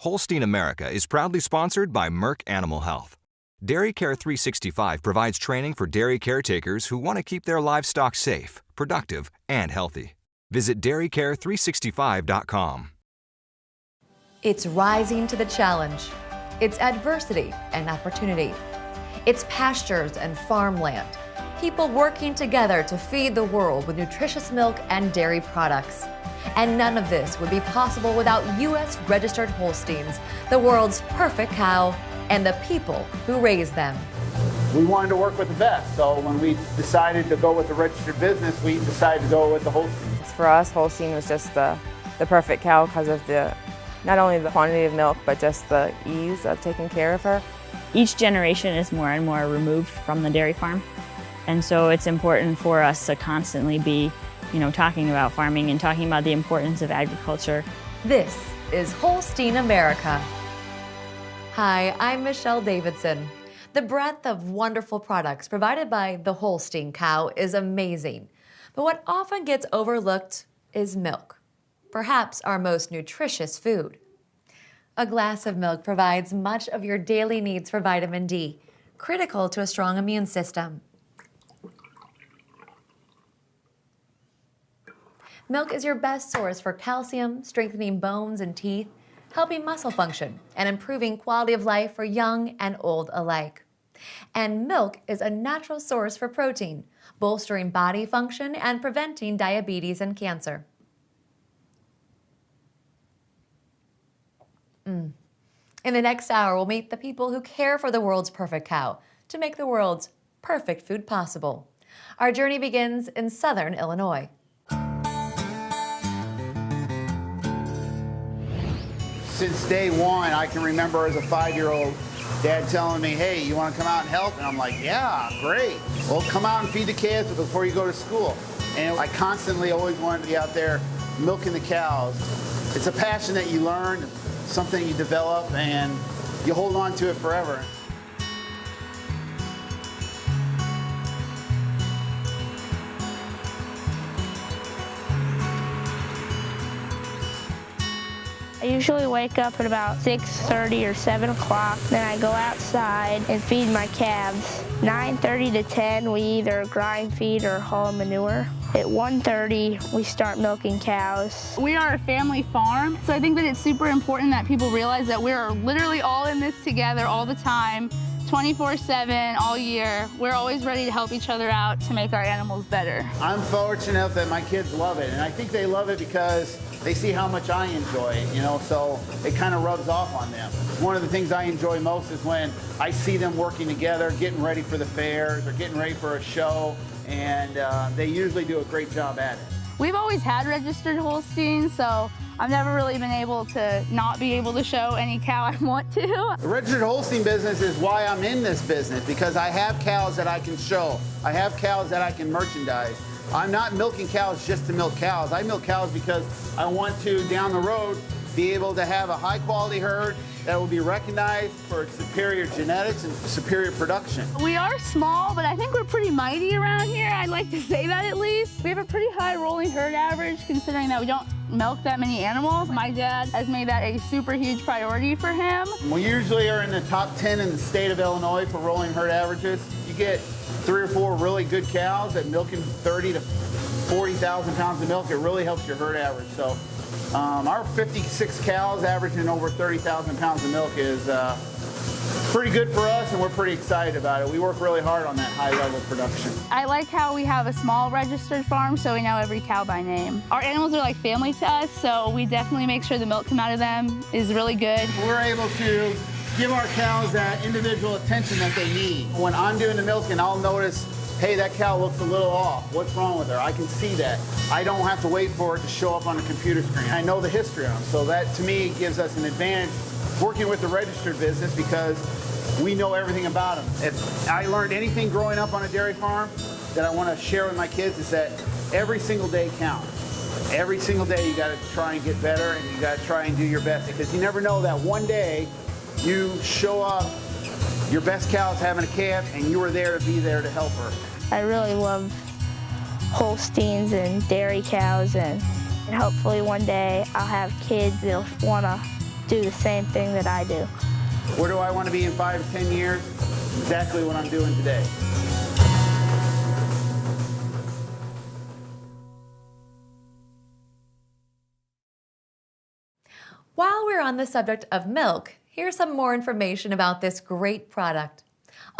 Holstein America is proudly sponsored by Merck Animal Health. Dairy Care 365 provides training for dairy caretakers who want to keep their livestock safe, productive, and healthy. Visit dairycare365.com. It's rising to the challenge. It's adversity and opportunity. It's pastures and farmland. People working together to feed the world with nutritious milk and dairy products. And none of this would be possible without U.S. registered Holsteins, the world's perfect cow, and the people who raise them. We wanted to work with the best, so when we decided to go with the registered business, we decided to go with the Holstein. For us, Holstein was just the perfect cow because of not only the quantity of milk, but just the ease of taking care of her. Each generation is more and more removed from the dairy farm, and so it's important for us to constantly be talking about farming and talking about the importance of agriculture. This is Holstein America. Hi, I'm Michelle Davidson. The breadth of wonderful products provided by the Holstein cow is amazing. But what often gets overlooked is milk, perhaps our most nutritious food. A glass of milk provides much of your daily needs for vitamin D, critical to a strong immune system. Milk is your best source for calcium, strengthening bones and teeth, helping muscle function, and improving quality of life for young and old alike. And milk is a natural source for protein, bolstering body function and preventing diabetes and cancer. In the next hour, we'll meet the people who care for the world's perfect cow to make the world's perfect food possible. Our journey begins in southern Illinois. Since day one, I can remember as a 5-year-old, Dad telling me, hey, you want to come out and help? And I'm like, yeah, great. Well, come out and feed the kids before you go to school. And I constantly always wanted to be out there milking the cows. It's a passion that you learn, something you develop, and you hold on to it forever. I usually wake up at about 6:30 or 7 o'clock. Then I go outside and feed my calves. 9:30 to 10, we either grind feed or haul manure. At 1:30, we start milking cows. We are a family farm, so I think that it's super important that people realize that we're literally all in this together all the time, 24/7, all year. We're always ready to help each other out to make our animals better. I'm fortunate that my kids love it, and I think they love it because they see how much I enjoy it, so it kind of rubs off on them. One of the things I enjoy most is when I see them working together, getting ready for the fairs or getting ready for a show, and they usually do a great job at it. We've always had registered Holsteins, so I've never really been able to not be able to show any cow I want to. The registered Holstein business is why I'm in this business, because I have cows that I can show. I have cows that I can merchandise. I'm not milking cows just to milk cows. I milk cows because I want to, down the road, be able to have a high quality herd that will be recognized for its superior genetics and superior production. We are small, but I think we're pretty mighty around here. I'd like to say that at least. We have a pretty high rolling herd average considering that we don't milk that many animals. My dad has made that a super huge priority for him. We usually are in the top 10 in the state of Illinois for rolling herd averages. You get 3 or 4 really good cows that milking 30 to 40,000 pounds of milk. It really helps your herd average. So our 56 cows averaging over 30,000 pounds of milk is pretty good for us, and we're pretty excited about it. We work really hard on that high level production. I like how we have a small registered farm, so we know every cow by name. Our animals are like family to us, so we definitely make sure the milk come out of them is really good. We're able to give our cows that individual attention that they need. When I'm doing the milking, I'll notice, hey, that cow looks a little off. What's wrong with her? I can see that. I don't have to wait for it to show up on the computer screen. I know the history on them, so that to me gives us an advantage working with the registered business because we know everything about them. If I learned anything growing up on a dairy farm that I want to share with my kids is that every single day counts. Every single day you got to try and get better, and you got to try and do your best, because you never know that one day you show up, your best cow's having a calf, and you were there to be there to help her. I really love Holsteins and dairy cows, and hopefully one day I'll have kids that'll want to do the same thing that I do. Where do I want to be in 5 to 10 years? Exactly what I'm doing today. While we're on the subject of milk, here's some more information about this great product.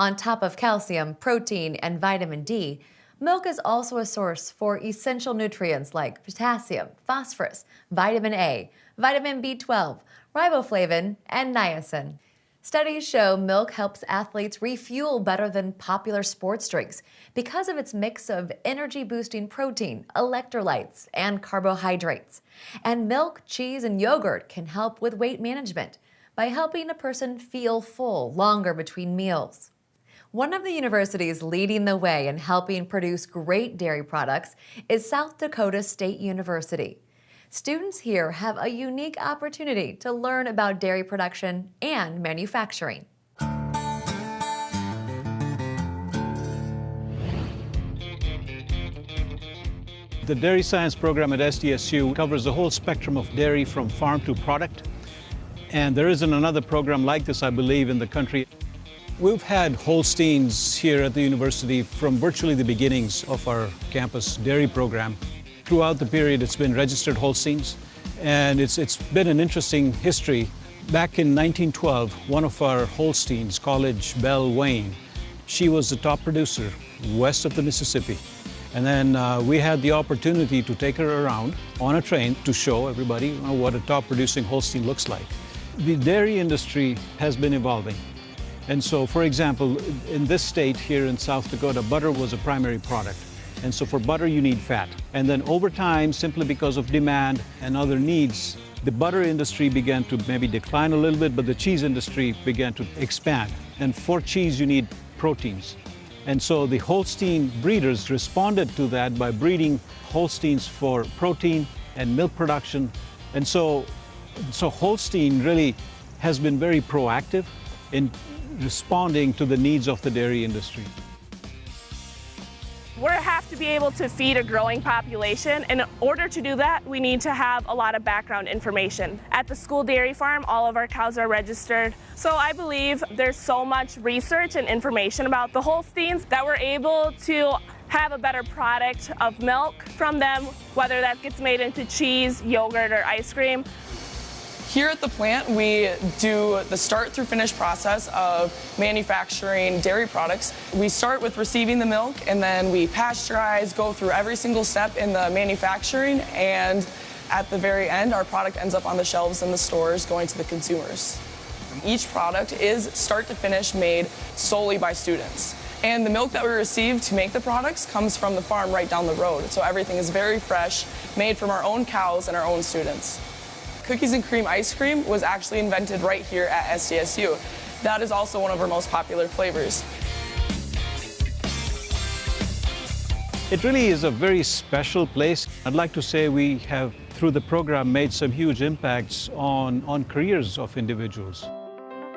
On top of calcium, protein, and vitamin D, milk is also a source for essential nutrients like potassium, phosphorus, vitamin A, vitamin B12, riboflavin, and niacin. Studies show milk helps athletes refuel better than popular sports drinks because of its mix of energy-boosting protein, electrolytes, and carbohydrates. And milk, cheese, and yogurt can help with weight management by helping a person feel full longer between meals. One of the universities leading the way in helping produce great dairy products is South Dakota State University. Students here have a unique opportunity to learn about dairy production and manufacturing. The Dairy Science program at SDSU covers the whole spectrum of dairy from farm to product. And there isn't another program like this, I believe, in the country. We've had Holsteins here at the university from virtually the beginnings of our campus dairy program. Throughout the period, it's been registered Holsteins, and it's been an interesting history. Back in 1912, one of our Holsteins, College Belle Wayne, she was the top producer west of the Mississippi. And then we had the opportunity to take her around on a train to show everybody what a top producing Holstein looks like. The dairy industry has been evolving. And so, for example, in this state here in South Dakota, butter was a primary product. And so for butter, you need fat. And then over time, simply because of demand and other needs, the butter industry began to maybe decline a little bit, but the cheese industry began to expand. And for cheese, you need proteins. And so the Holstein breeders responded to that by breeding Holsteins for protein and milk production. And so Holstein really has been very proactive in responding to the needs of the dairy industry. We have to be able to feed a growing population. In order to do that, we need to have a lot of background information. At the school dairy farm, all of our cows are registered. So I believe there's so much research and information about the Holsteins that we're able to have a better product of milk from them, whether that gets made into cheese, yogurt, or ice cream. Here at the plant, we do the start through finish process of manufacturing dairy products. We start with receiving the milk, and then we pasteurize, go through every single step in the manufacturing, and at the very end, our product ends up on the shelves in the stores going to the consumers. Each product is start to finish made solely by students. And the milk that we receive to make the products comes from the farm right down the road. So everything is very fresh, made from our own cows and our own students. Cookies and cream ice cream was actually invented right here at SDSU. That is also one of our most popular flavors. It really is a very special place. I'd like to say we have, through the program, made some huge impacts on careers of individuals.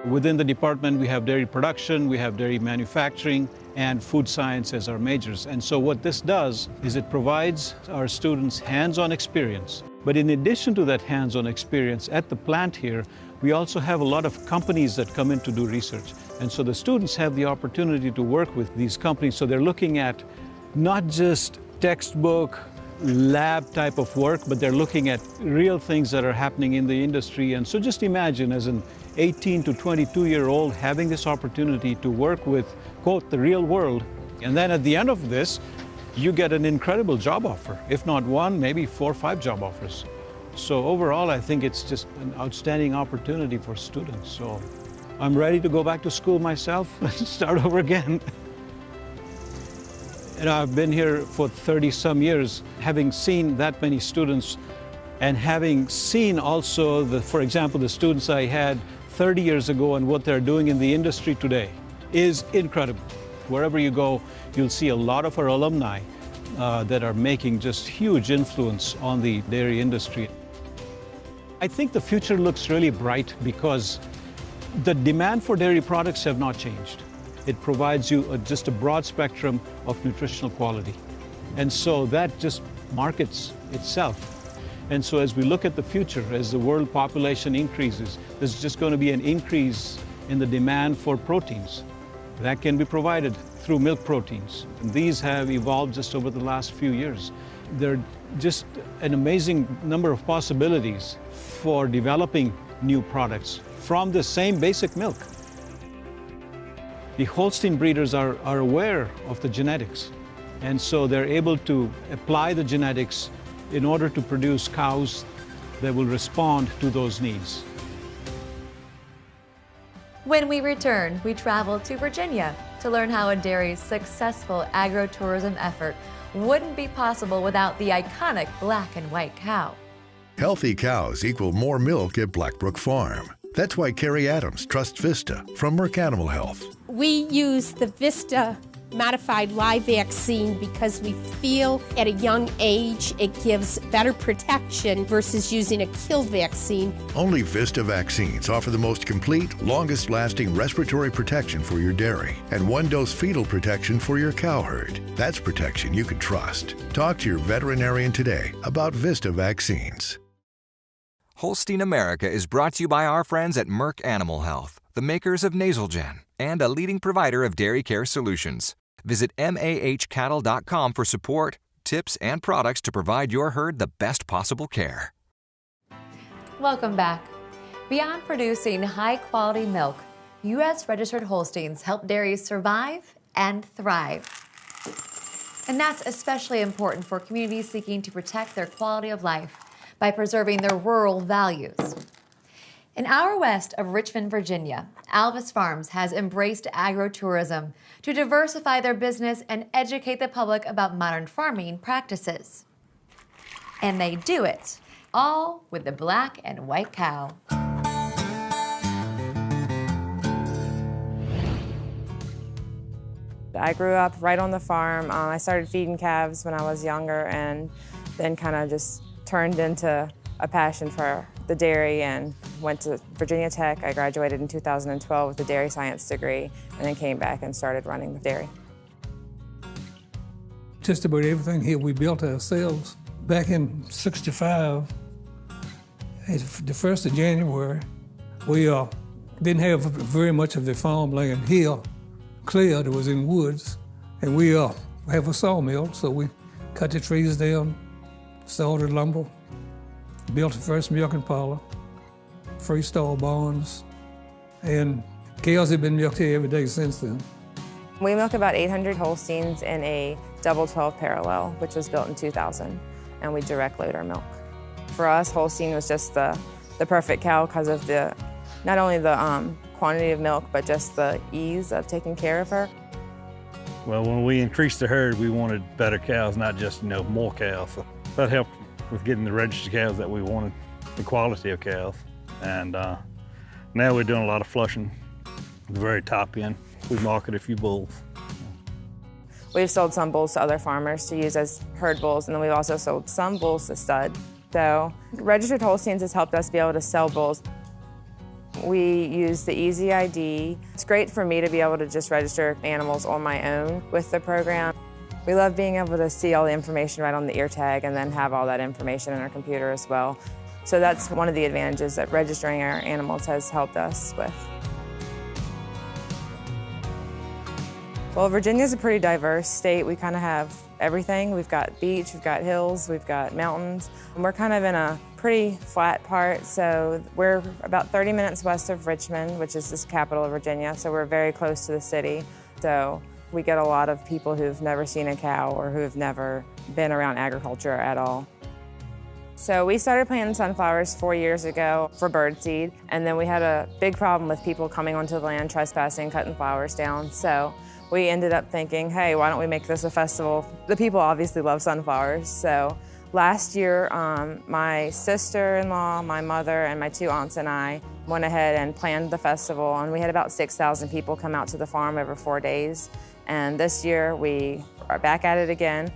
Within the department, we have dairy production, we have dairy manufacturing, and food science as our majors. And so what this does is it provides our students hands-on experience. But in addition to that hands-on experience at the plant here, we also have a lot of companies that come in to do research. And so the students have the opportunity to work with these companies. So they're looking at not just textbook, lab type of work, but they're looking at real things that are happening in the industry. And so just imagine as an 18 to 22-year-old having this opportunity to work with, quote, the real world. And then at the end of this, you get an incredible job offer. If not one, maybe 4 or 5 job offers. So overall, I think it's just an outstanding opportunity for students. So I'm ready to go back to school myself and start over again. And I've been here for 30-some years, having seen that many students and having seen also, for example, the students I had 30 years ago and what they're doing in the industry today is incredible. Wherever you go, you'll see a lot of our alumni that are making just huge influence on the dairy industry. I think the future looks really bright because the demand for dairy products have not changed. It provides you just a broad spectrum of nutritional quality. And so that just markets itself. And so as we look at the future, as the world population increases, there's just going to be an increase in the demand for proteins. That can be provided through milk proteins. And these have evolved just over the last few years. There are just an amazing number of possibilities for developing new products from the same basic milk. The Holstein breeders are aware of the genetics, and so they're able to apply the genetics in order to produce cows that will respond to those needs. When we return, we travel to Virginia to learn how a dairy's successful agro-tourism effort wouldn't be possible without the iconic black and white cow. Healthy cows equal more milk at Blackbrook Farm. That's why Carrie Adams trusts Vista from Merck Animal Health. We use the Vista modified live vaccine because we feel at a young age it gives better protection versus using a killed vaccine. Only Vista vaccines offer the most complete, longest-lasting respiratory protection for your dairy and one-dose fetal protection for your cow herd. That's protection you can trust. Talk to your veterinarian today about Vista vaccines. Holstein America is brought to you by our friends at Merck Animal Health, the makers of Nasalgen, and a leading provider of dairy care solutions. Visit mahcattle.com for support, tips, and products to provide your herd the best possible care. Welcome back. Beyond producing high-quality milk, U.S. registered Holsteins help dairies survive and thrive. And that's especially important for communities seeking to protect their quality of life by preserving their rural values. An hour west of Richmond, Virginia, Alvis Farms has embraced agro-tourism to diversify their business and educate the public about modern farming practices. And they do it, all with the black and white cow. I grew up right on the farm. I started feeding calves when I was younger and then kind of just turned into a passion for the dairy and went to Virginia Tech. I graduated in 2012 with a dairy science degree and then came back and started running the dairy. Just about everything here we built ourselves. Back in '65, the 1st of January, we didn't have very much of the farmland here cleared. It was in woods, and we have a sawmill, so we cut the trees down, sawed the lumber, built the first milking parlor, freestall barns, and cows have been milked here every day since then. We milk about 800 Holsteins in a double 12 parallel, which was built in 2000, and we direct load our milk. For us, Holstein was just the perfect cow because of not only the quantity of milk, but just the ease of taking care of her. Well, when we increased the herd, we wanted better cows, not just, more cows. So that helped with getting the registered cows that we wanted, the quality of cows. And now we're doing a lot of flushing, the very top end. We market a few bulls. We've sold some bulls to other farmers to use as herd bulls, and then we've also sold some bulls to stud. So registered Holsteins has helped us be able to sell bulls. We use the Easy ID. It's great for me to be able to just register animals on my own with the program. We love being able to see all the information right on the ear tag and then have all that information in our computer as well. So that's one of the advantages that registering our animals has helped us with. Well, Virginia's a pretty diverse state. We kind of have everything. We've got beach, we've got hills, we've got mountains. And we're kind of in a pretty flat part, so we're about 30 minutes west of Richmond, which is the capital of Virginia, so we're very close to the city. So we get a lot of people who've never seen a cow or who've never been around agriculture at all. So we started planting sunflowers 4 years ago for birdseed, and then we had a big problem with people coming onto the land, trespassing, cutting flowers down. So we ended up thinking, hey, why don't we make this a festival? The people obviously love sunflowers. So last year, my sister-in-law, my mother, and my 2 aunts and I went ahead and planned the festival, and we had about 6,000 people come out to the farm over 4 days. And this year, we are back at it again.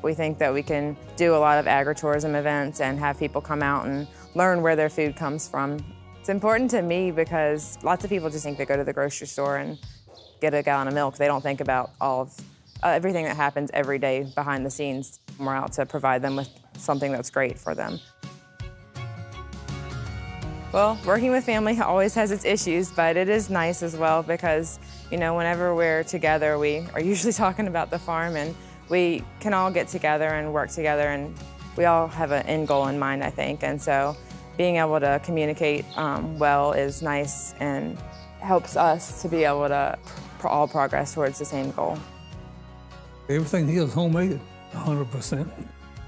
We think that we can do a lot of agritourism events and have people come out and learn where their food comes from. It's important to me because lots of people just think they go to the grocery store and get a gallon of milk. They don't think about all of everything that happens every day behind the scenes. We're out to provide them with something that's great for them. Well, working with family always has its issues, but it is nice as well because, you know, whenever we're together, we are usually talking about the farm, and we can all get together and work together, and we all have an end goal in mind, I think. And so being able to communicate well is nice and helps us to be able to all progress towards the same goal. Everything here is homemade, 100%.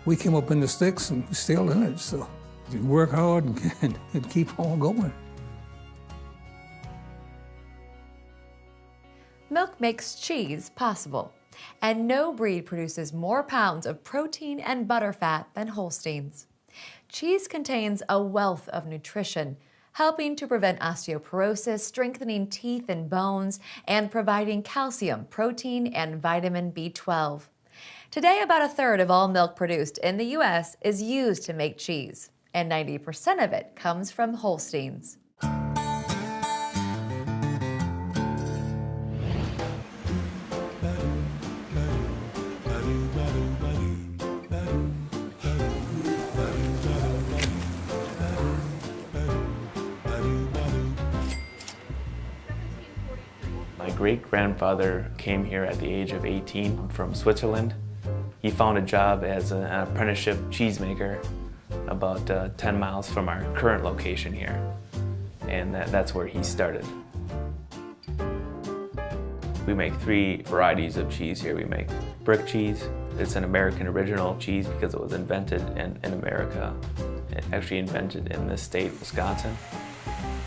We came up in the sticks and we're still in it, so you work hard and keep on going. Milk makes cheese possible, and no breed produces more pounds of protein and butter fat than Holsteins. Cheese contains a wealth of nutrition, helping to prevent osteoporosis, strengthening teeth and bones, and providing calcium, protein, and vitamin B12. Today, about a third of all milk produced in the U.S. is used to make cheese, and 90% of it comes from Holsteins. My great-grandfather came here at the age of 18 from Switzerland. He found a job as an apprenticeship cheesemaker about 10 miles from our current location here, and that's where he started. We make 3 varieties of cheese here. We make brick cheese. It's an American original cheese because it was invented in America. It actually invented in this state, Wisconsin.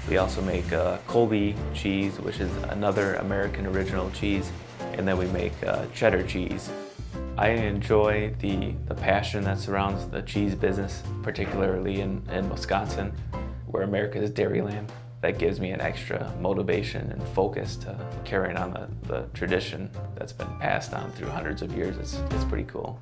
We also make Colby cheese, which is another American original cheese, and then we make cheddar cheese. I enjoy the passion that surrounds the cheese business, particularly in Wisconsin, where America's dairyland. That gives me an extra motivation and focus to carrying on the tradition that's been passed on through hundreds of years. It's pretty cool.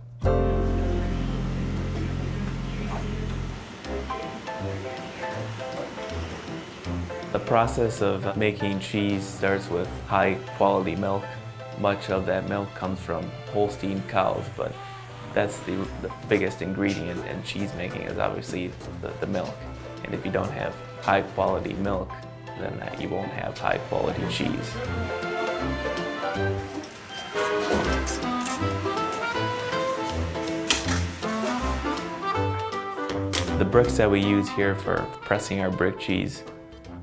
The process of making cheese starts with high quality milk. Much of that milk comes from Holstein cows, but that's the biggest ingredient in cheese making is obviously the milk. And if you don't have high quality milk, then you won't have high quality cheese. The bricks that we use here for pressing our brick cheese,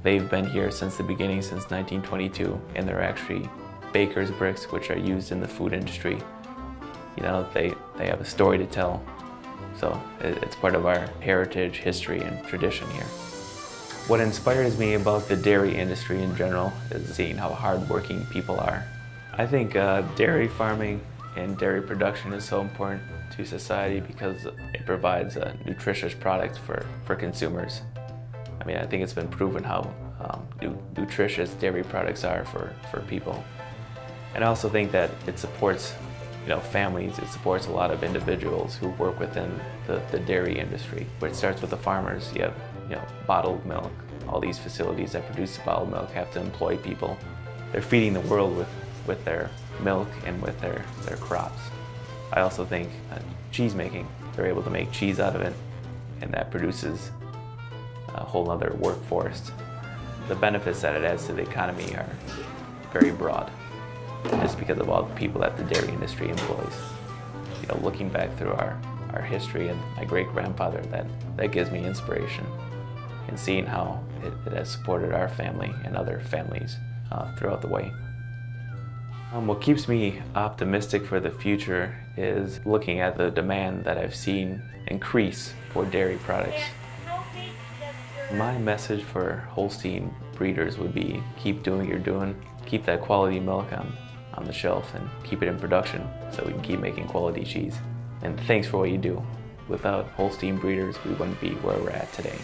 they've been here since the beginning, since 1922, and they're actually baker's bricks, which are used in the food industry. You know, they have a story to tell, so it's part of our heritage, history, and tradition here. What inspires me about the dairy industry in general is seeing how hardworking people are. I think dairy farming and dairy production is so important to society because it provides a nutritious product for consumers. I mean, I think it's been proven how nutritious dairy products are for people. And I also think that it supports, you know, families. It supports a lot of individuals who work within the dairy industry. Where it starts with the farmers. You have, you know, bottled milk. All these facilities that produce bottled milk have to employ people. They're feeding the world with their milk and with their crops. I also think cheese making. They're able to make cheese out of it, and that produces a whole other workforce. The benefits that it adds to the economy are very broad, just because of all the people that the dairy industry employs. You know, looking back through our history and my great-grandfather, that gives me inspiration, and seeing how it has supported our family and other families throughout the way. What keeps me optimistic for the future is looking at the demand that I've seen increase for dairy products. My message for Holstein breeders would be keep doing what you're doing, keep that quality milk on the shelf, and keep it in production so we can keep making quality cheese. And thanks for what you do. Without Holstein breeders, we wouldn't be where we're at today.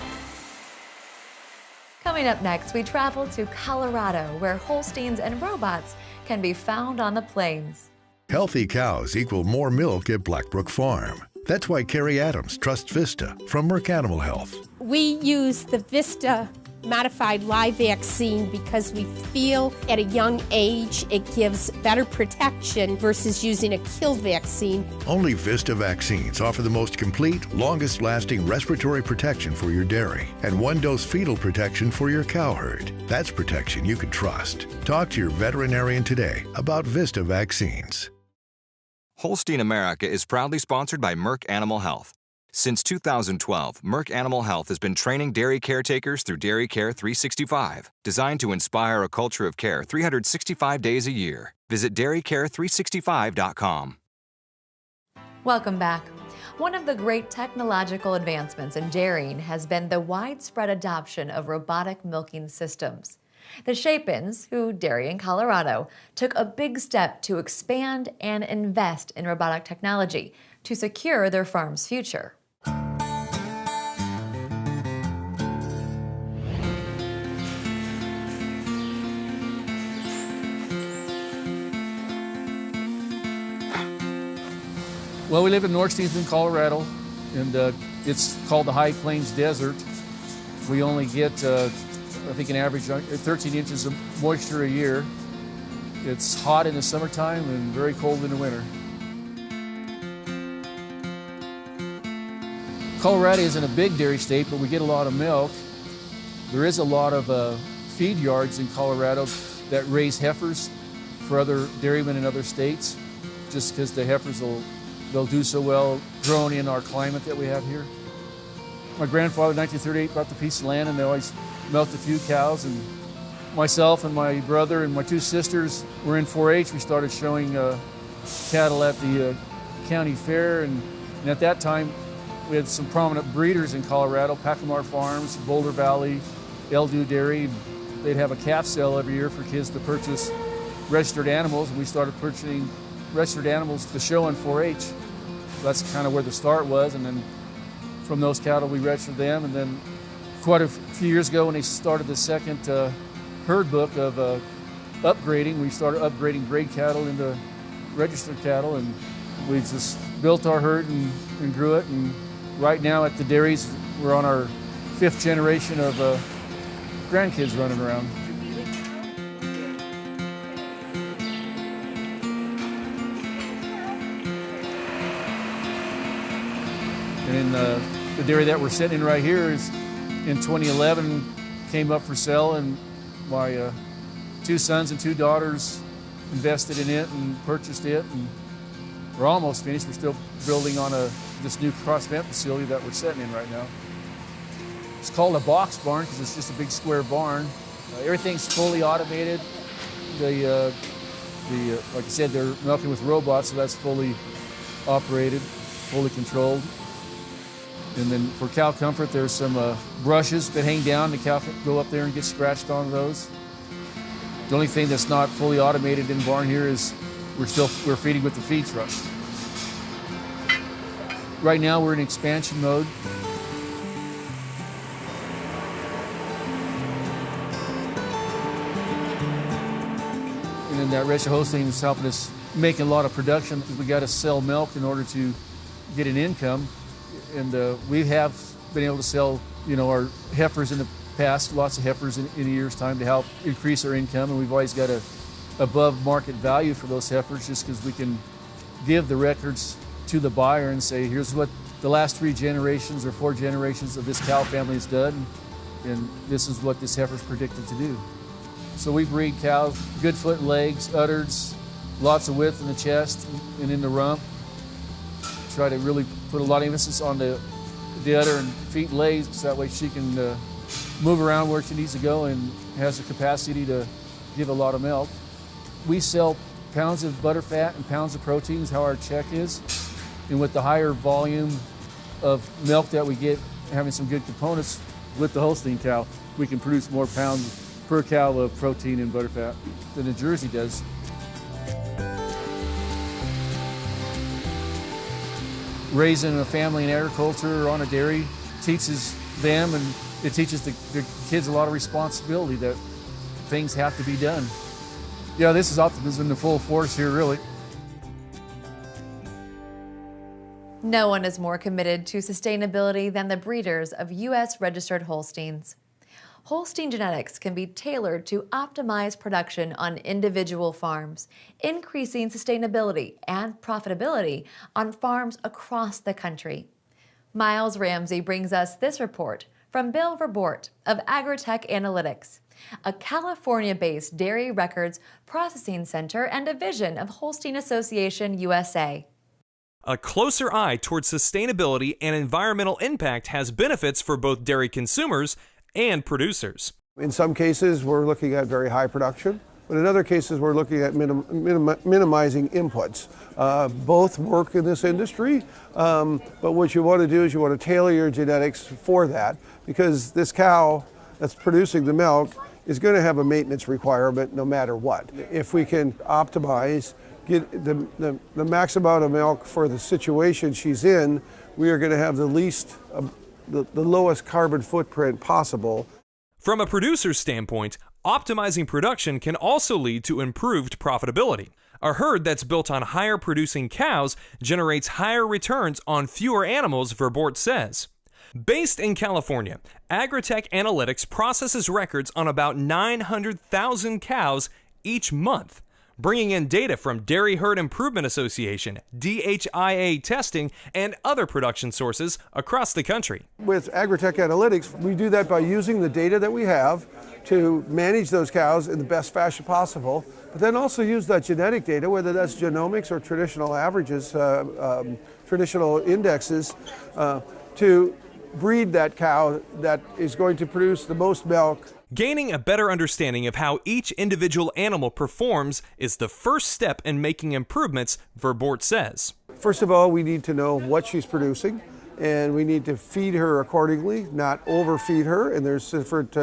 Coming up next, we travel to Colorado, where Holsteins and robots can be found on the plains. Healthy cows equal more milk at Blackbrook Farm. That's why Carrie Adams trusts Vista from Merck Animal Health. We use the Vista modified live vaccine because we feel at a young age it gives better protection versus using a kill vaccine. Only Vista vaccines offer the most complete, longest-lasting respiratory protection for your dairy and one-dose fetal protection for your cow herd. That's protection you can trust. Talk to your veterinarian today about Vista vaccines. Holstein America is proudly sponsored by Merck Animal Health. Since 2012, Merck Animal Health has been training dairy caretakers through Dairy Care 365, designed to inspire a culture of care 365 days a year. Visit dairycare365.com. Welcome back. One of the great technological advancements in dairying has been the widespread adoption of robotic milking systems. The Shapins, who dairy in Colorado, took a big step to expand and invest in robotic technology to secure their farm's future. Well, we live in North Stevenson, Colorado, and it's called the High Plains Desert. We only get, I think, an average 13 inches of moisture a year. It's hot in the summertime and very cold in the winter. Colorado isn't a big dairy state, but we get a lot of milk. There is a lot of feed yards in Colorado that raise heifers for other dairymen in other states, just because the heifers they'll do so well growing in our climate that we have here. My grandfather in 1938 bought the piece of land, and they always milked a few cows, and myself and my brother and my two sisters were in 4-H. We started showing cattle at the county fair, and at that time we had some prominent breeders in Colorado, Pacamar Farms, Boulder Valley, Eldu Dairy. They'd have a calf sale every year for kids to purchase registered animals, and we started purchasing registered animals to show in 4-H. So that's kind of where the start was, and then from those cattle we registered them, and then quite a few years ago when they started the second herd book of upgrading, we started upgrading grade cattle into registered cattle, and we just built our herd and grew it, and right now at the dairies we're on our 5th generation of grandkids running around. And the dairy that we're sitting in right here is in 2011 came up for sale, and my 2 sons and 2 daughters invested in it and purchased it, and we're almost finished. We're still building on this new cross-vent facility that we're sitting in right now. It's called a box barn because it's just a big square barn. Everything's fully automated. Like I said, they're milking with robots, so that's fully operated, fully controlled. And then for cow comfort, there's some brushes that hang down. The cow can go up there and get scratched on those. The only thing that's not fully automated in the barn here is we're feeding with the feed truck. Right now we're in expansion mode. And then that registered Holstein is helping us make a lot of production because we got to sell milk in order to get an income. And we have been able to sell, our heifers in the past, lots of heifers in a year's time to help increase our income. And we've always got a above market value for those heifers just because we can give the records to the buyer and say, here's what the last 3 generations or 4 generations of this cow family has done, and this is what this heifer's predicted to do. So we breed cows, good foot and legs, udders, lots of width in the chest and in the rump. Try to really put a lot of emphasis on the udder and feet and legs, so that way she can move around where she needs to go and has the capacity to give a lot of milk. We sell pounds of butter fat and pounds of protein is how our check is. And with the higher volume of milk that we get, having some good components with the Holstein cow, we can produce more pounds per cow of protein and butter fat than the Jersey does. Raising a family in agriculture or on a dairy teaches them, and it teaches the kids a lot of responsibility that things have to be done. Yeah, this is optimism in full force here, really. No one is more committed to sustainability than the breeders of U.S. registered Holsteins. Holstein genetics can be tailored to optimize production on individual farms, increasing sustainability and profitability on farms across the country. Miles Ramsey brings us this report from Bill Verbort of Agritech Analytics, a California-based dairy records processing center and division of Holstein Association USA. A closer eye towards sustainability and environmental impact has benefits for both dairy consumers and producers. In some cases, we're looking at very high production, but in other cases, we're looking at minimizing inputs. Both work in this industry, but what you want to do is you want to tailor your genetics for that, because this cow that's producing the milk is going to have a maintenance requirement no matter what. If we can optimize, get the max amount of milk for the situation she's in, we are going to have the lowest carbon footprint possible. From a producer's standpoint, optimizing production can also lead to improved profitability. A herd that's built on higher producing cows generates higher returns on fewer animals, Verbort says. Based in California, Agritech Analytics processes records on about 900,000 cows each month, bringing in data from Dairy Herd Improvement Association, DHIA testing, and other production sources across the country. With Agritech Analytics, we do that by using the data that we have to manage those cows in the best fashion possible, but then also use that genetic data, whether that's genomics or traditional averages, traditional indexes, to breed that cow that is going to produce the most milk. Gaining a better understanding of how each individual animal performs is the first step in making improvements, Verbort says. First of all, we need to know what she's producing, and we need to feed her accordingly, not overfeed her. And there's different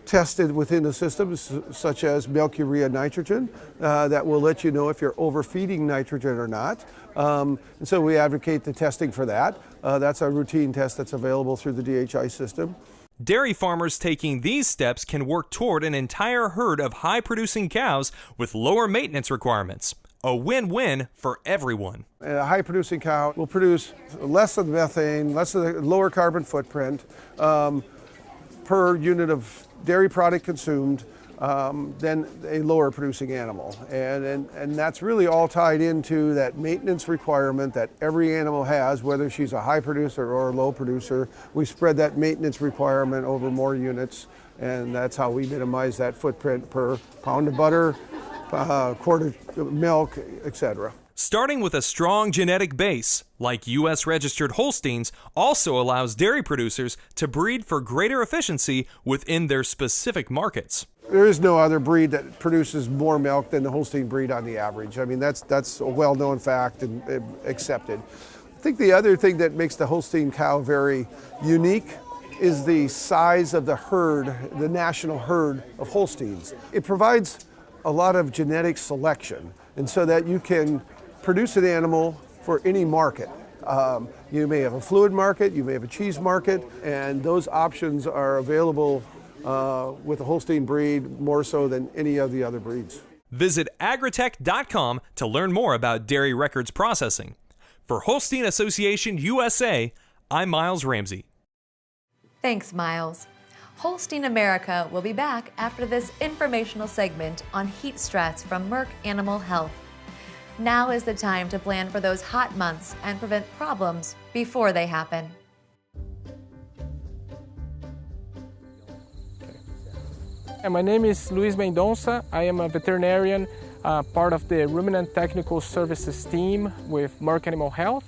tested within the system, such as milk urea nitrogen, that will let you know if you're overfeeding nitrogen or not. And so we advocate the testing for that. That's a routine test that's available through the DHI system. Dairy farmers taking these steps can work toward an entire herd of high-producing cows with lower maintenance requirements. A win-win for everyone. A high-producing cow will produce less of methane, less of the lower carbon footprint per unit of dairy product consumed than a lower producing animal. And that's really all tied into that maintenance requirement that every animal has, whether she's a high producer or a low producer. We spread that maintenance requirement over more units, and that's how we minimize that footprint per pound of butter, quart of milk, etc. Starting with a strong genetic base, like U.S. registered Holsteins, also allows dairy producers to breed for greater efficiency within their specific markets. There is no other breed that produces more milk than the Holstein breed on the average. I mean, that's a well-known fact and accepted. I think the other thing that makes the Holstein cow very unique is the size of the herd, the national herd of Holsteins. It provides a lot of genetic selection, and so that you can produce an animal for any market. You may have a fluid market, you may have a cheese market, and those options are available with the Holstein breed more so than any of the other breeds. Visit agritech.com to learn more about dairy records processing. For Holstein Association USA, I'm Miles Ramsey. Thanks, Miles. Holstein America will be back after this informational segment on heat stress from Merck Animal Health. Now is the time to plan for those hot months and prevent problems before they happen. And my name is Luis Mendonça. I am a veterinarian, part of the Ruminant Technical Services team with Merck Animal Health.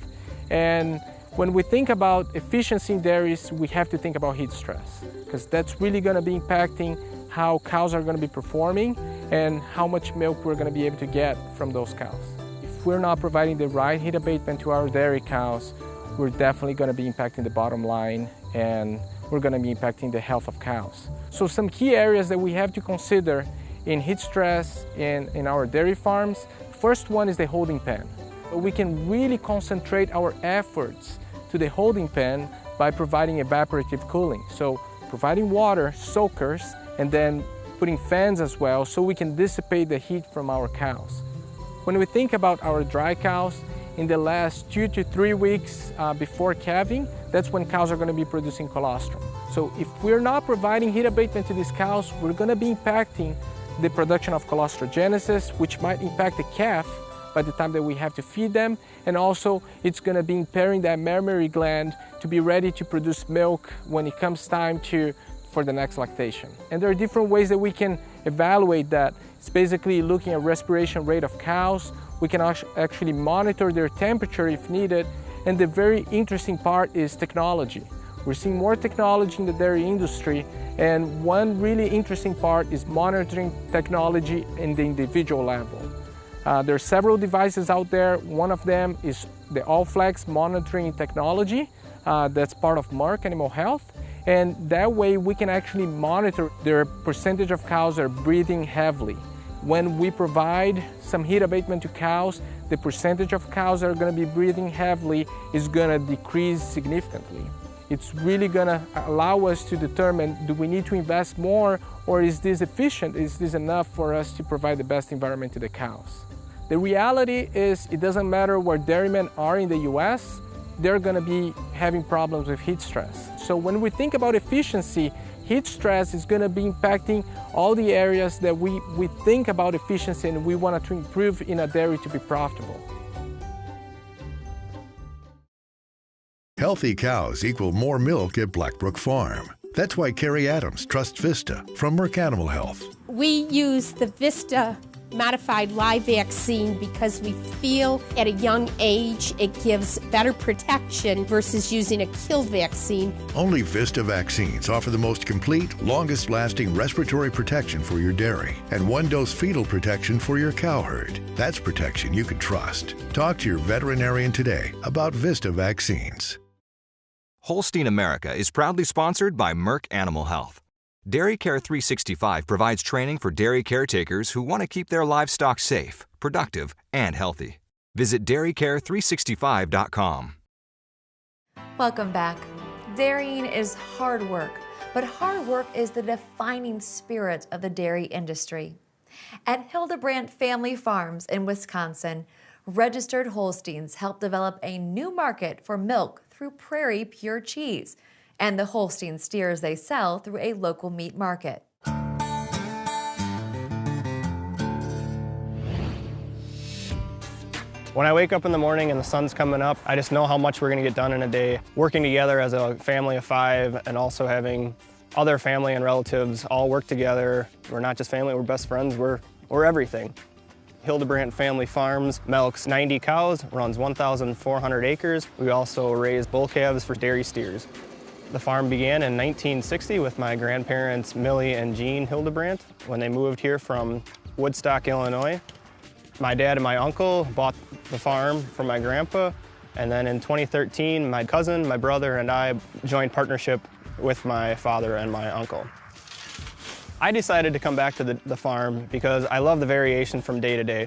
And when we think about efficiency in dairies, we have to think about heat stress, because that's really going to be impacting how cows are going to be performing and how much milk we're going to be able to get from those cows. If we're not providing the right heat abatement to our dairy cows, we're definitely going to be impacting the bottom line, and we're going to be impacting the health of cows. So some key areas that we have to consider in heat stress in our dairy farms. First one is the holding pen. We can really concentrate our efforts to the holding pen by providing evaporative cooling. So providing water, soakers, and then putting fans as well so we can dissipate the heat from our cows. When we think about our dry cows, in the last 2 to 3 weeks before calving, that's when cows are going to be producing colostrum. So if we're not providing heat abatement to these cows, we're going to be impacting the production of colostrogenesis, which might impact the calf by the time that we have to feed them, and also it's going to be impairing that mammary gland to be ready to produce milk when it comes time for the next lactation. And there are different ways that we can evaluate that. It's basically looking at respiration rate of cows. We can actually monitor their temperature if needed, and the very interesting part is technology. We're seeing more technology in the dairy industry, and one really interesting part is monitoring technology in the individual level. There are several devices out there. One of them is the Allflex monitoring technology. That's part of Merck Animal Health. And that way we can actually monitor their percentage of cows that are breathing heavily. When we provide some heat abatement to cows, the percentage of cows that are going to be breathing heavily is going to decrease significantly. It's really going to allow us to determine, do we need to invest more, or is this efficient? Is this enough for us to provide the best environment to the cows? The reality is it doesn't matter where dairymen are in the US, they're going to be having problems with heat stress. So when we think about efficiency, heat stress is going to be impacting all the areas that we think about efficiency and we want to improve in a dairy to be profitable. Healthy cows equal more milk at Blackbrook Farm. That's why Carrie Adams trusts Vista from Merck Animal Health. We use the Vista modified live vaccine because we feel at a young age it gives better protection versus using a kill vaccine. Only Vista vaccines offer the most complete, longest-lasting respiratory protection for your dairy and one-dose fetal protection for your cow herd. That's protection you can trust. Talk to your veterinarian today about Vista vaccines. Holstein America is proudly sponsored by Merck Animal Health. Dairy Care 365 provides training for dairy caretakers who want to keep their livestock safe, productive, and healthy. Visit dairycare365.com. Welcome back. Dairying is hard work, but hard work is the defining spirit of the dairy industry. At Hildebrandt Family Farms in Wisconsin, registered Holsteins help develop a new market for milk through Prairie Pure Cheese and the Holstein steers they sell through a local meat market. When I wake up in the morning and the sun's coming up, I just know how much we're going to get done in a day. Working together as a family of 5 and also having other family and relatives all work together. We're not just family, we're best friends, we're everything. Hildebrandt Family Farms milks 90 cows, runs 1,400 acres. We also raise bull calves for dairy steers. The farm began in 1960 with my grandparents Millie and Jean Hildebrandt when they moved here from Woodstock, Illinois. My dad and my uncle bought the farm from my grandpa, and then in 2013 my cousin, my brother, and I joined partnership with my father and my uncle. I decided to come back to the farm because I love the variation from day to day.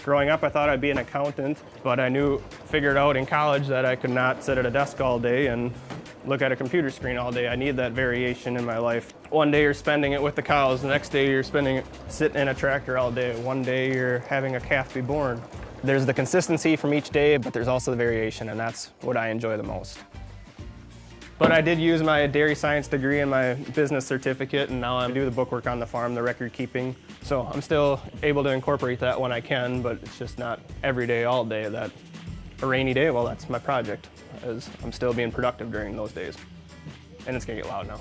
Growing up, I thought I'd be an accountant, but I figured out in college that I could not sit at a desk all day and look at a computer screen all day. I need that variation in my life. One day you're spending it with the cows, the next day you're spending it sitting in a tractor all day. One day you're having a calf be born. There's the consistency from each day, but there's also the variation, and that's what I enjoy the most. But I did use my dairy science degree and my business certificate, and now I do the bookwork on the farm, the record keeping. So I'm still able to incorporate that when I can, but it's just not every day, all day. That a rainy day, well, that's my project, as I'm still being productive during those days. And it's gonna get loud now.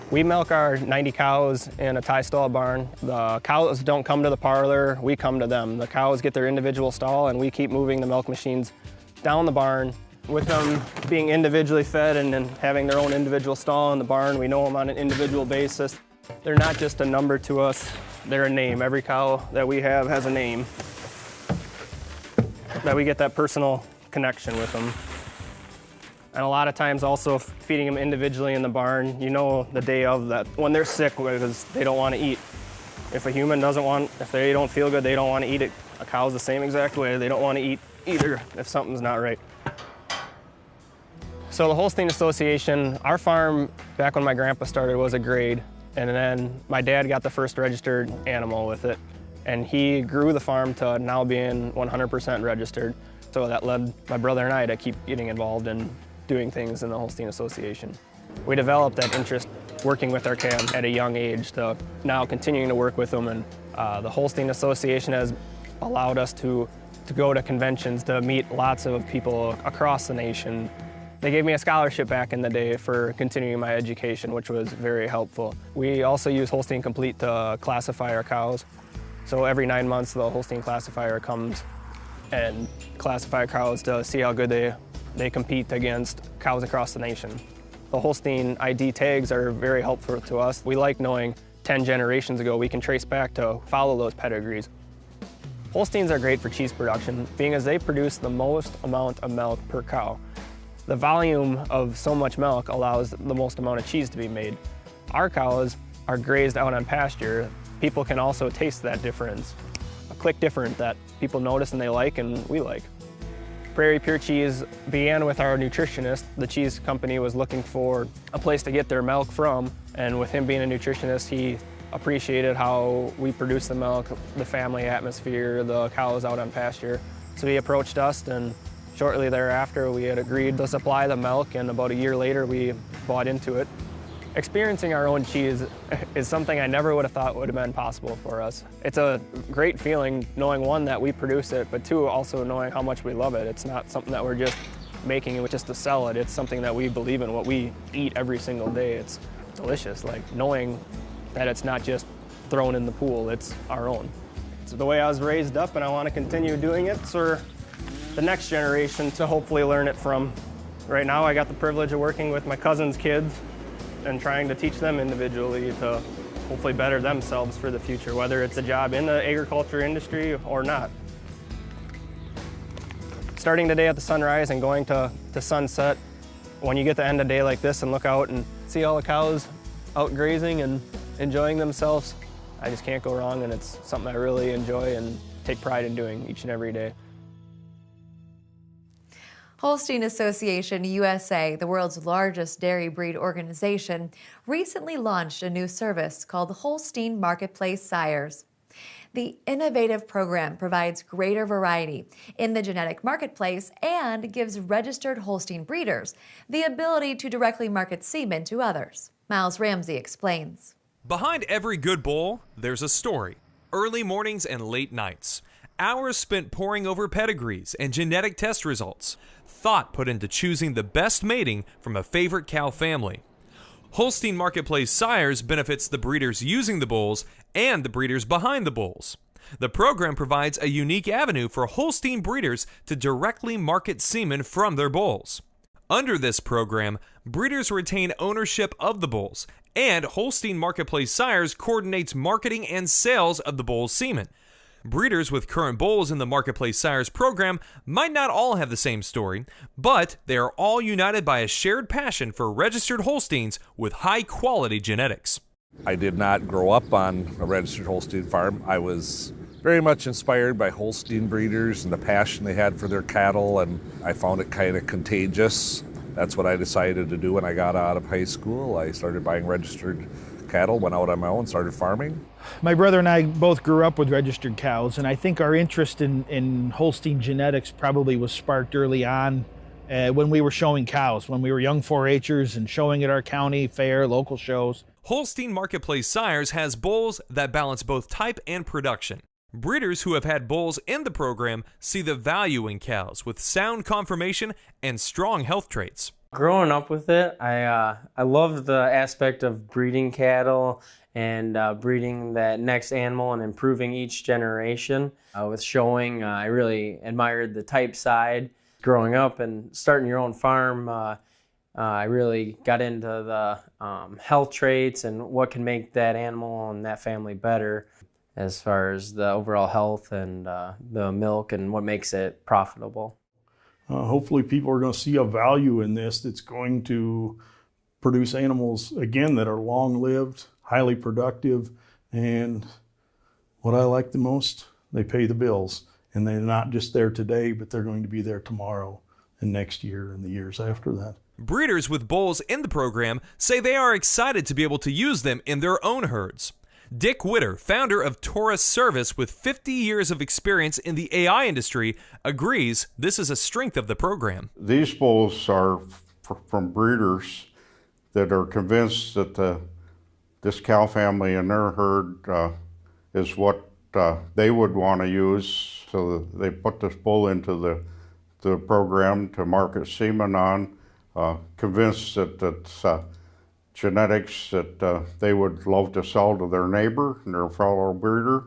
We milk our 90 cows in a tie stall barn. The cows don't come to the parlor, we come to them. The cows get their individual stall and we keep moving the milk machines down the barn. With them being individually fed and having their own individual stall in the barn, we know them on an individual basis. They're not just a number to us, they're a name. Every cow that we have has a name. That we get that personal connection with them. And a lot of times also feeding them individually in the barn, you know the day of that when they're sick because they don't want to eat. If a human if they don't feel good, they don't want to eat it. A cow's the same exact way. They don't want to eat either if something's not right. So the Holstein Association, our farm back when my grandpa started was a grade, and then my dad got the first registered animal with it, and he grew the farm to now being 100% registered. So that led my brother and I to keep getting involved in doing things in the Holstein Association. We developed that interest working with our calves at a young age to now continuing to work with them, and the Holstein Association has allowed us to go to conventions, to meet lots of people across the nation. They gave me a scholarship back in the day for continuing my education, which was very helpful. We also use Holstein Complete to classify our cows. So every 9 months, the Holstein classifier comes and classify cows to see how good they compete against cows across the nation. The Holstein ID tags are very helpful to us. We like knowing 10 generations ago we can trace back to follow those pedigrees. Holsteins are great for cheese production, being as they produce the most amount of milk per cow. The volume of so much milk allows the most amount of cheese to be made. Our cows are grazed out on pasture. People can also taste that difference, a click different that people notice and they like and we like. Prairie Pure Cheese began with our nutritionist. The cheese company was looking for a place to get their milk from, and with him being a nutritionist, he appreciated how we produce the milk, the family atmosphere, the cows out on pasture. So he approached us, and shortly thereafter we had agreed to supply the milk, and about a year later we bought into it. Experiencing our own cheese is something I never would have thought would have been possible for us. It's a great feeling knowing, one, that we produce it, but two, also knowing how much we love it. It's not something that we're just making just to sell it. It's something that we believe in, what we eat every single day. It's delicious, like knowing that it's not just thrown in the pool, it's our own. It's the way I was raised up, and I want to continue doing it for the next generation to hopefully learn it from. Right now I got the privilege of working with my cousin's kids and trying to teach them individually to hopefully better themselves for the future, whether it's a job in the agriculture industry or not. Starting today at the sunrise and going to sunset, when you get the end of day like this and look out and see all the cows out grazing and enjoying themselves, I just can't go wrong, and it's something I really enjoy and take pride in doing each and every day. Holstein Association USA, the world's largest dairy breed organization, recently launched a new service called Holstein Marketplace Sires. The innovative program provides greater variety in the genetic marketplace and gives registered Holstein breeders the ability to directly market semen to others. Miles Ramsey explains. Behind every good bull, there's a story. Early mornings and late nights. Hours spent poring over pedigrees and genetic test results. Thought put into choosing the best mating from a favorite cow family. Holstein Marketplace Sires benefits the breeders using the bulls and the breeders behind the bulls. The program provides a unique avenue for Holstein breeders to directly market semen from their bulls. Under this program, breeders retain ownership of the bulls, and Holstein Marketplace Sires coordinates marketing and sales of the bull's semen. Breeders with current bulls in the Marketplace Sires program might not all have the same story, but they are all united by a shared passion for registered Holsteins with high-quality genetics. I did not grow up on a registered Holstein farm. I was very much inspired by Holstein breeders and the passion they had for their cattle, and I found it kind of contagious. That's what I decided to do when I got out of high school. I started buying registered cattle, went out on my own, started farming. My brother and I both grew up with registered cows, and I think our interest in Holstein genetics probably was sparked early on when we were showing cows, when we were young 4-H'ers and showing at our county fair, local shows. Holstein Marketplace Sires has bulls that balance both type and production. Breeders who have had bulls in the program see the value in cows with sound conformation and strong health traits. Growing up with it, I love the aspect of breeding cattle and breeding that next animal and improving each generation. With showing, I really admired the type side. Growing up and starting your own farm, I really got into the health traits and what can make that animal and that family better as far as the overall health and the milk and what makes it profitable. Hopefully people are going to see a value in this that's going to produce animals, again, that are long-lived, highly productive, and what I like the most, they pay the bills. And they're not just there today, but they're going to be there tomorrow and next year and the years after that. Breeders with bulls in the program say they are excited to be able to use them in their own herds. Dick Witter, founder of Taurus Service with 50 years of experience in the AI industry, agrees this is a strength of the program. These bulls are from breeders that are convinced that this cow family in their herd is what they would want to use, so that they put this bull into the program to market semen on, convinced that it's genetics that they would love to sell to their neighbor and their fellow breeder,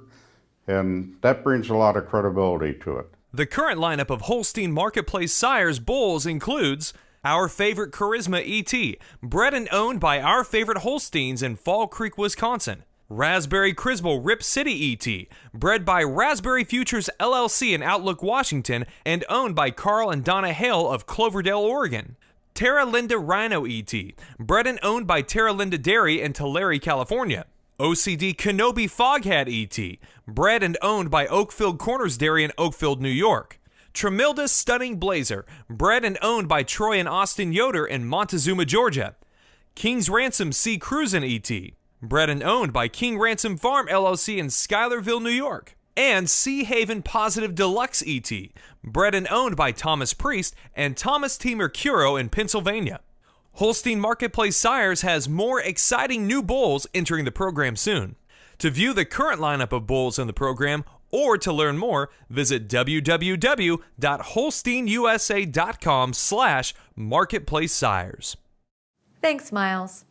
and that brings a lot of credibility to it. The current lineup of Holstein Marketplace Sires bulls includes Our Favorite Charisma ET, bred and owned by Our Favorite Holsteins in Fall Creek, Wisconsin. Raspberry Crisbel Rip City ET, bred by Raspberry Futures LLC in Outlook, Washington, and owned by Carl and Donna Hale of Cloverdale, Oregon. Terra Linda Rhino ET, bred and owned by Terra Linda Dairy in Tulare, California. OCD Kenobi Foghat ET, bred and owned by Oakfield Corners Dairy in Oakfield, New York. Tremilda Stunning Blazer, bred and owned by Troy and Austin Yoder in Montezuma, Georgia. King's Ransom C. Cruisin' ET, bred and owned by King Ransom Farm LLC in Schuylerville, New York. And Sea Haven Positive Deluxe ET, bred and owned by Thomas Priest and Thomas T. Mercuro in Pennsylvania. Holstein Marketplace Sires has more exciting new bulls entering the program soon. To view the current lineup of bulls in the program or to learn more, visit www.holsteinusa.com/marketplace-sires. Thanks, Miles.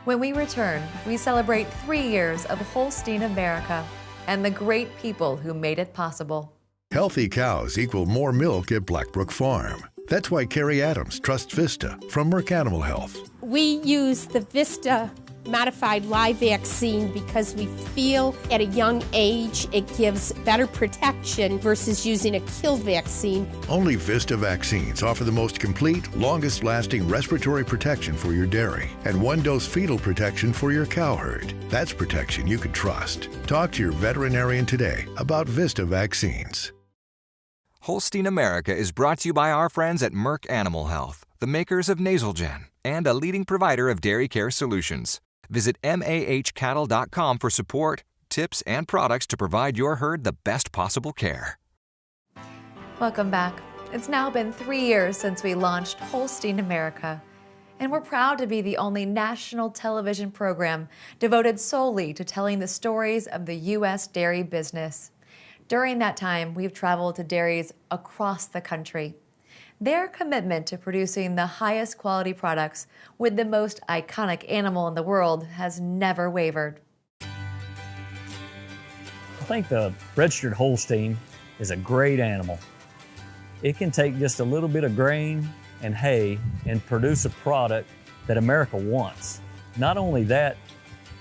When we return, we celebrate 3 years of Holstein America and the great people who made it possible. Healthy cows equal more milk at Blackbrook Farm. That's why Carrie Adams trusts Vista from Merck Animal Health. We use the Vista modified live vaccine because we feel at a young age it gives better protection versus using a killed vaccine. Only Vista vaccines offer the most complete, longest-lasting respiratory protection for your dairy and one-dose fetal protection for your cow herd. That's protection you can trust. Talk to your veterinarian today about Vista vaccines. Holstein America is brought to you by our friends at Merck Animal Health, the makers of NasalGen, and a leading provider of dairy care solutions. Visit mahcattle.com for support, tips, and products to provide your herd the best possible care. Welcome back. It's now been 3 years since we launched Holstein America, and we're proud to be the only national television program devoted solely to telling the stories of the U.S. dairy business. During that time, we've traveled to dairies across the country. Their commitment to producing the highest quality products with the most iconic animal in the world has never wavered. I think the registered Holstein is a great animal. It can take just a little bit of grain and hay and produce a product that America wants. Not only that,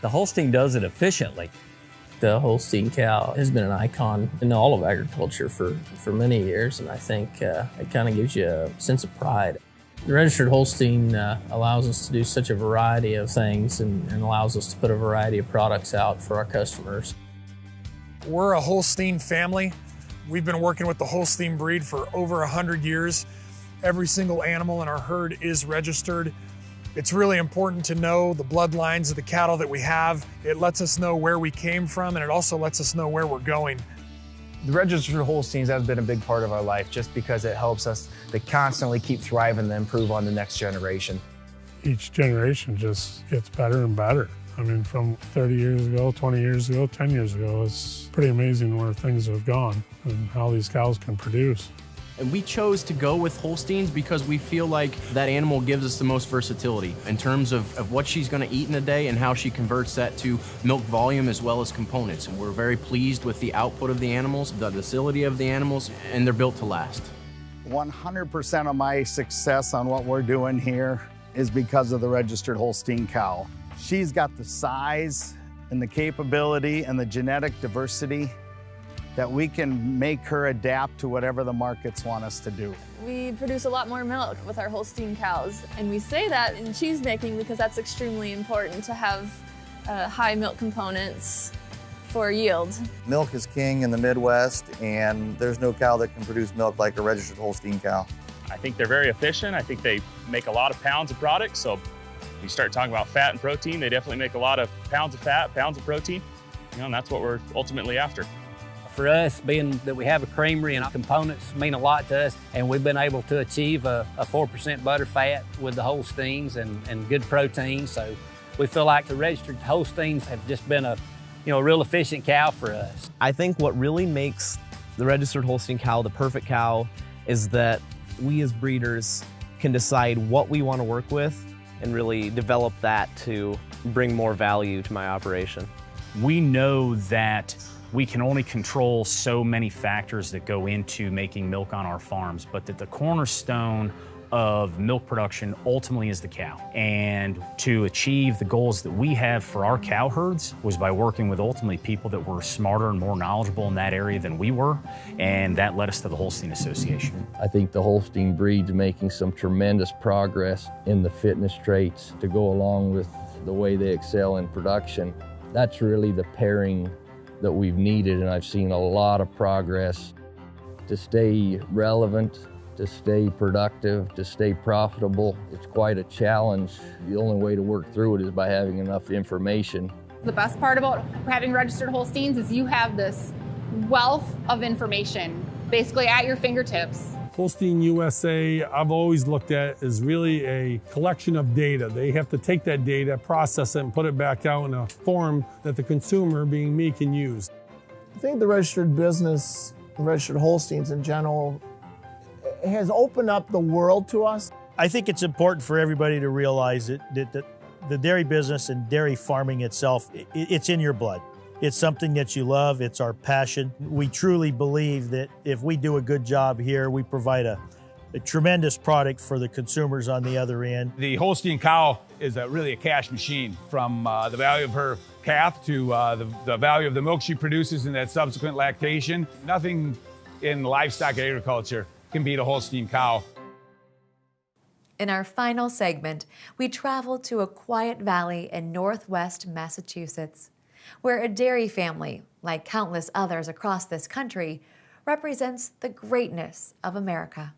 the Holstein does it efficiently. The Holstein cow has been an icon in all of agriculture for many years, and I think it kind of gives you a sense of pride. The registered Holstein allows us to do such a variety of things and allows us to put a variety of products out for our customers. We're a Holstein family. We've been working with the Holstein breed for over 100 years. Every single animal in our herd is registered. It's really important to know the bloodlines of the cattle that we have. It lets us know where we came from, and it also lets us know where we're going. The registered Holsteins has been a big part of our life just because it helps us to constantly keep thriving and improve on the next generation. Each generation just gets better and better. I mean, from 30 years ago, 20 years ago, 10 years ago, it's pretty amazing where things have gone and how these cows can produce. And we chose to go with Holsteins because we feel like that animal gives us the most versatility in terms of what she's going to eat in a day and how she converts that to milk volume as well as components. And we're very pleased with the output of the animals, the docility of the animals, and they're built to last. 100% of my success on what we're doing here is because of the registered Holstein cow. She's got the size and the capability and the genetic diversity that we can make her adapt to whatever the markets want us to do. We produce a lot more milk with our Holstein cows, and we say that in cheese making because that's extremely important to have high milk components for yield. Milk is king in the Midwest, and there's no cow that can produce milk like a registered Holstein cow. I think they're very efficient. I think they make a lot of pounds of product, so when you start talking about fat and protein, they definitely make a lot of pounds of fat, pounds of protein. and that's what we're ultimately after. For us, being that we have a creamery and components mean a lot to us, and we've been able to achieve a 4% butter fat with the Holsteins and good protein. So we feel like the registered Holsteins have just been a real efficient cow for us. I think what really makes the registered Holstein cow the perfect cow is that we as breeders can decide what we want to work with and really develop that to bring more value to my operation. We know that we can only control so many factors that go into making milk on our farms, but that the cornerstone of milk production ultimately is the cow. And to achieve the goals that we have for our cow herds was by working with ultimately people that were smarter and more knowledgeable in that area than we were, and that led us to the Holstein Association. I think the Holstein breed's making some tremendous progress in the fitness traits to go along with the way they excel in production. That's really the pairing that we've needed, and I've seen a lot of progress to stay relevant, to stay productive, to stay profitable. It's quite a challenge. The only way to work through it is by having enough information. The best part about having registered Holsteins is you have this wealth of information basically at your fingertips. Holstein USA, I've always looked at as really a collection of data. They have to take that data, process it, and put it back out in a form that the consumer, being me, can use. I think the registered business, registered Holsteins in general, has opened up the world to us. I think it's important for everybody to realize that the dairy business and dairy farming itself, it's in your blood. It's something that you love, it's our passion. We truly believe that if we do a good job here, we provide a tremendous product for the consumers on the other end. The Holstein cow is really a cash machine, from the value of her calf to the value of the milk she produces in that subsequent lactation. Nothing in livestock agriculture can beat a Holstein cow. In our final segment, we travel to a quiet valley in northwest Massachusetts, where a dairy family, like countless others across this country, represents the greatness of America.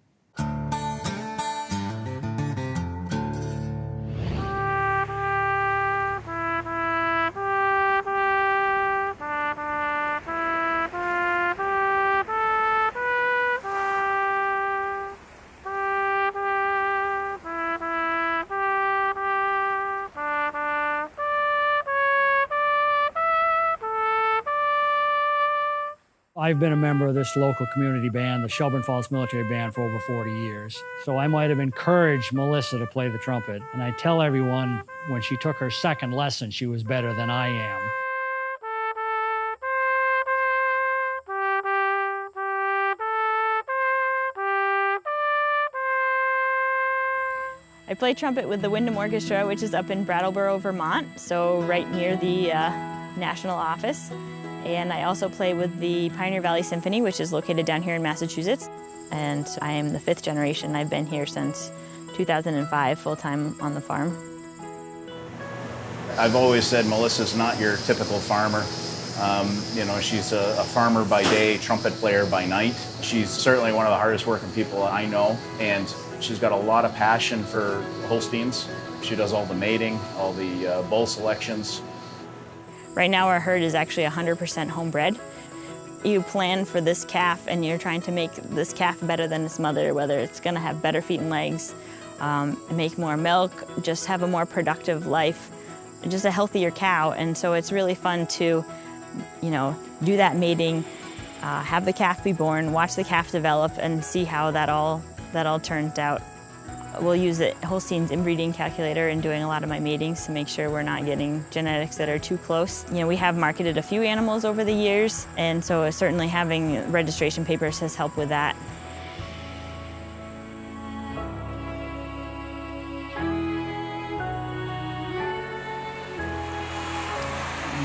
I've been a member of this local community band, the Shelburne Falls Military Band, for over 40 years. So I might have encouraged Melissa to play the trumpet. And I tell everyone, when she took her second lesson, she was better than I am. I play trumpet with the Wyndham Orchestra, which is up in Brattleboro, Vermont, so right near the national office. And I also play with the Pioneer Valley Symphony, which is located down here in Massachusetts. And I am the 5th generation. I've been here since 2005, full-time on the farm. I've always said Melissa's not your typical farmer. She's a farmer by day, trumpet player by night. She's certainly one of the hardest working people I know, and she's got a lot of passion for Holsteins. She does all the mating, all the bull selections. Right now our herd is actually 100% homebred. You plan for this calf and you're trying to make this calf better than its mother, whether it's gonna have better feet and legs, make more milk, just have a more productive life, just a healthier cow. And so it's really fun to, do that mating, have the calf be born, watch the calf develop and see how that all turns out. We'll use the Holstein's inbreeding calculator in doing a lot of my matings to make sure we're not getting genetics that are too close. We have marketed a few animals over the years, and so certainly having registration papers has helped with that.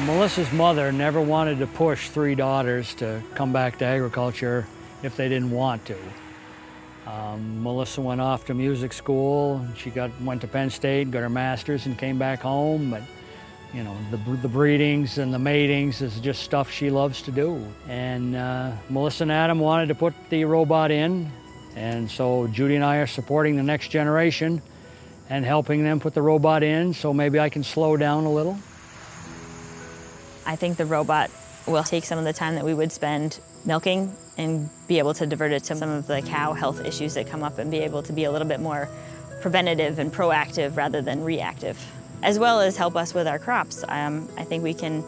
Melissa's mother never wanted to push 3 daughters to come back to agriculture if they didn't want to. Melissa went off to music school. She went to Penn State, got her master's, and came back home. But the breedings and the matings is just stuff she loves to do. And Melissa and Adam wanted to put the robot in, and so Judy and I are supporting the next generation and helping them put the robot in. So maybe I can slow down a little. I think the robot will take some of the time that we would spend milking and be able to divert it to some of the cow health issues that come up and be able to be a little bit more preventative and proactive rather than reactive, as well as help us with our crops. I think we can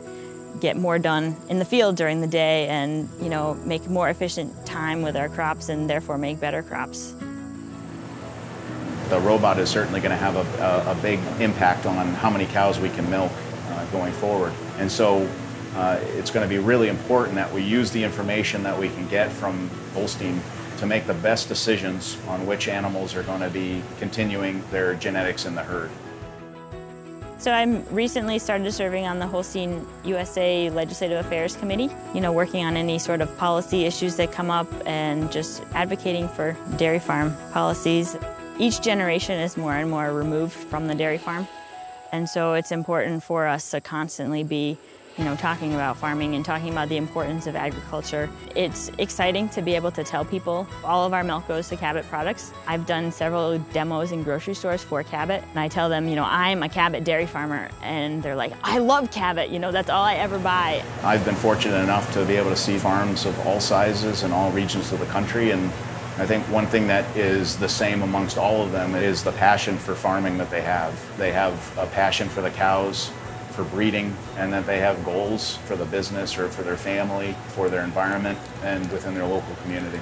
get more done in the field during the day and, you know, make more efficient time with our crops and therefore make better crops. The robot is certainly going to have a big impact on how many cows we can milk going forward. And so it's going to be really important that we use the information that we can get from Holstein to make the best decisions on which animals are going to be continuing their genetics in the herd. So I'm recently started serving on the Holstein USA Legislative Affairs Committee, you know, working on any sort of policy issues that come up and just advocating for dairy farm policies. Each generation is more and more removed from the dairy farm, and so it's important for us to constantly be, you know, talking about farming and talking about the importance of agriculture. It's exciting to be able to tell people all of our milk goes to Cabot products. I've done several demos in grocery stores for Cabot, and I tell them, you know, I'm a Cabot dairy farmer, and they're like, I love Cabot, you know, that's all I ever buy. I've been fortunate enough to be able to see farms of all sizes in all regions of the country, and I think one thing that is the same amongst all of them is the passion for farming that they have. They have a passion for the cows, for breeding, and that they have goals for the business or for their family, for their environment, and within their local community.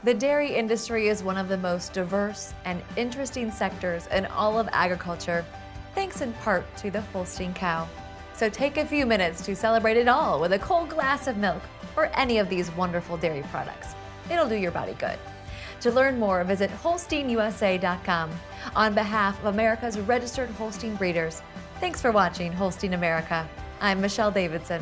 The dairy industry is one of the most diverse and interesting sectors in all of agriculture, thanks in part to the Holstein cow. So take a few minutes to celebrate it all with a cold glass of milk or any of these wonderful dairy products. It'll do your body good. To learn more, visit HolsteinUSA.com. On behalf of America's registered Holstein breeders, thanks for watching Holstein America. I'm Michelle Davidson.